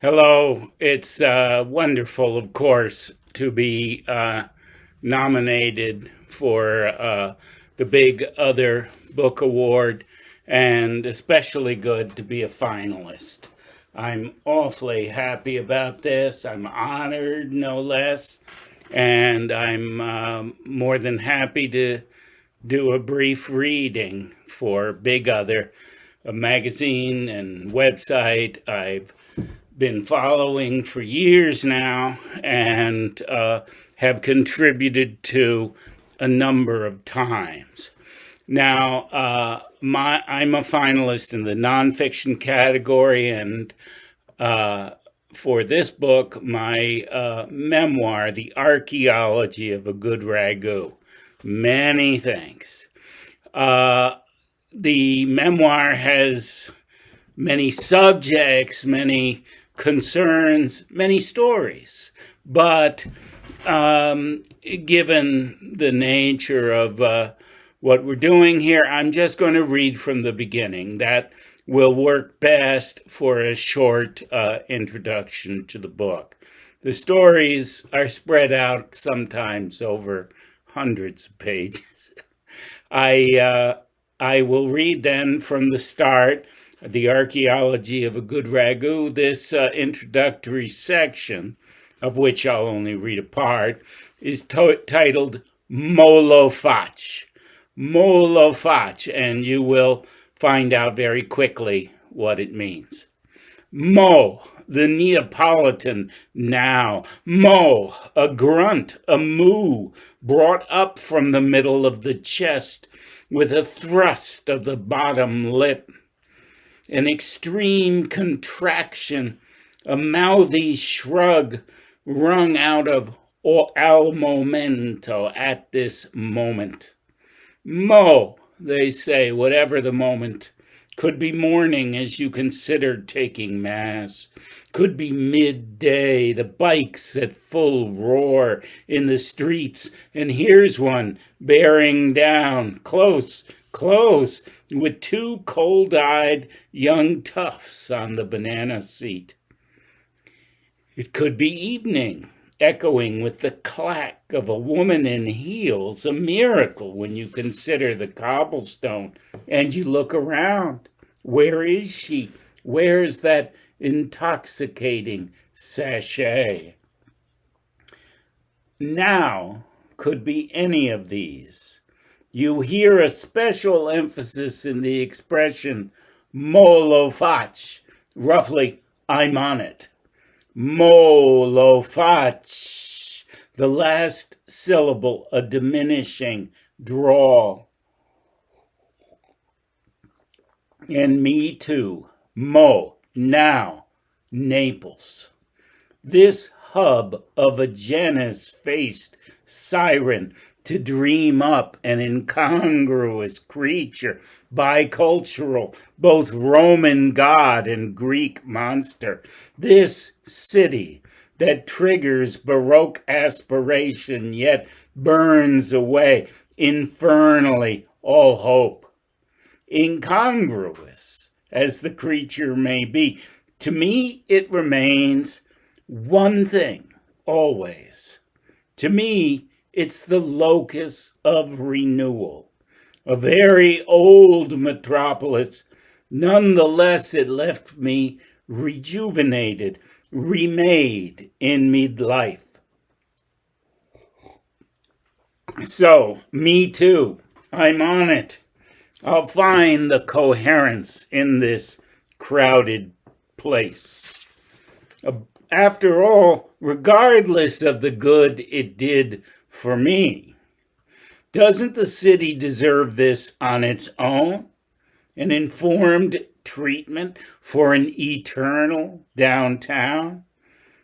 Hello. It's wonderful, of course, to be nominated for the big Other Book Award, and especially good to be a finalist. I'm awfully happy about this. I'm honored, no less, and I'm more than happy to do a brief reading for Big Other, a magazine and website I've been following for years now and have contributed to a number of times. Now, I'm a finalist in the nonfiction category, and for this book, my memoir, The Archaeology of a Good Ragu. Many thanks. The memoir has many subjects, many concerns, many stories. But given the nature of what we're doing here, I'm just going to read from the beginning. That will work best for a short introduction to the book. The stories are spread out sometimes over hundreds of pages. I will read then from the start, The Archaeology of a Good Ragu. This introductory section, of which I'll only read a part, is titled Molofach. Molofach, and you will find out very quickly what it means. Mo, the Neapolitan now. Mo, a grunt, a moo, brought up from the middle of the chest with a thrust of the bottom lip. An extreme contraction, a mouthy shrug wrung out of al momento, at this moment. Mo, they say, whatever the moment. Could be morning as you considered taking mass. Could be midday, the bikes at full roar in the streets, and here's one bearing down, close, close, with two cold-eyed young toughs on the banana seat. It could be evening, echoing with the clack of a woman in heels, a miracle when you consider the cobblestone and you look around. Where is she? Where's that intoxicating sachet? Now could be any of these. You hear a special emphasis in the expression molofach, roughly, I'm on it. Molofach, the last syllable a diminishing drawl. And me too. Mo, now, Naples. This hub of a Janus-faced siren to dream up an incongruous creature, bicultural, both Roman god and Greek monster. This city that triggers Baroque aspiration yet burns away infernally all hope. Incongruous as the creature may be, to me it remains one thing always. To me, it's the locus of renewal. A very old metropolis, nonetheless it left me rejuvenated, remade in midlife. So, me too, I'm on it. I'll find the coherence in this crowded place. After all, regardless of the good it did for me, doesn't the city deserve this on its own? An informed treatment for an eternal downtown?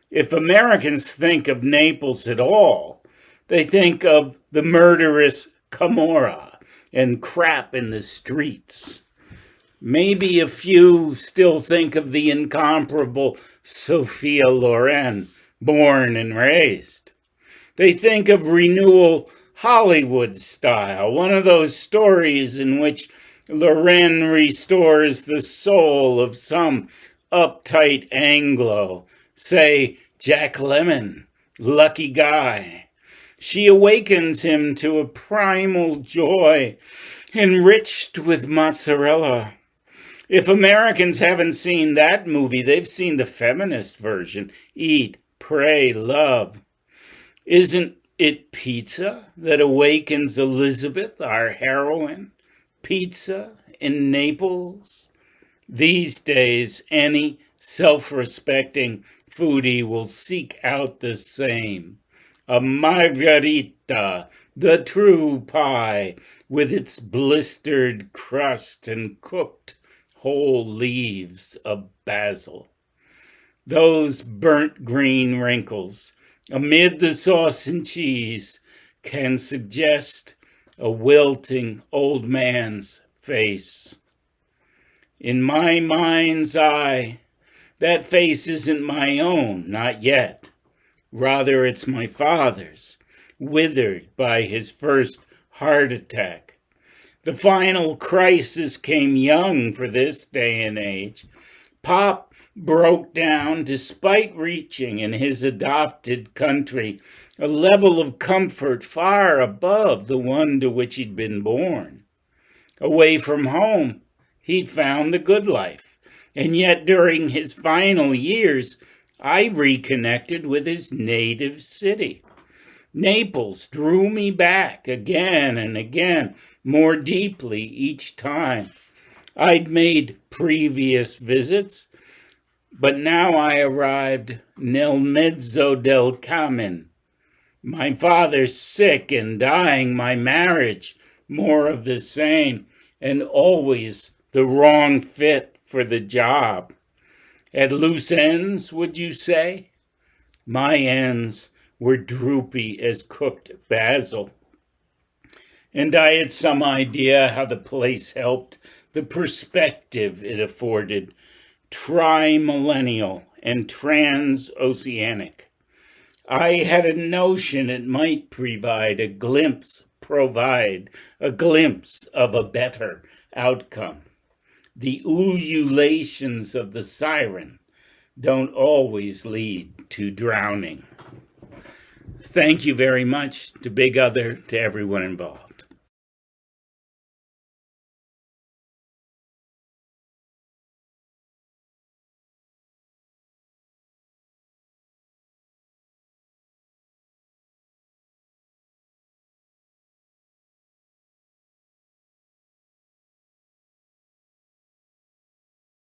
If Americans think of Naples at all, they think of the murderous Camorra and crap in the streets. Maybe a few still think of the incomparable Sophia Loren, born and raised. They think of renewal Hollywood style, one of those stories in which Loren restores the soul of some uptight Anglo, say Jack Lemmon, lucky guy. She awakens him to a primal joy, enriched with mozzarella. If Americans haven't seen that movie, they've seen the feminist version, Eat, Pray, Love. Isn't it pizza that awakens Elizabeth, our heroine? Pizza in Naples? These days, any self-respecting foodie will seek out the same. A margarita, the true pie, with its blistered crust and cooked whole leaves of basil. Those burnt green wrinkles amid the sauce and cheese can suggest a wilting old man's face. In my mind's eye, that face isn't my own, not yet. Rather, it's my father's, withered by his first heart attack. The final crisis came young for this day and age. Pop broke down despite reaching in his adopted country a level of comfort far above the one to which he'd been born. Away from home, he'd found the good life, and yet during his final years, I reconnected with his native city. Naples drew me back again and again, more deeply each time. I'd made previous visits, but now I arrived nel mezzo del cammin. My father's sick and dying, my marriage, more of the same, and always the wrong fit for the job. At loose ends, would you say? My ends were droopy as cooked basil. And I had some idea how the place helped, the perspective it afforded, tri-millennial and transoceanic. I had a notion it might provide a glimpse of a better outcome. The ululations of the siren don't always lead to drowning. Thank you very much to Big Other, to everyone involved.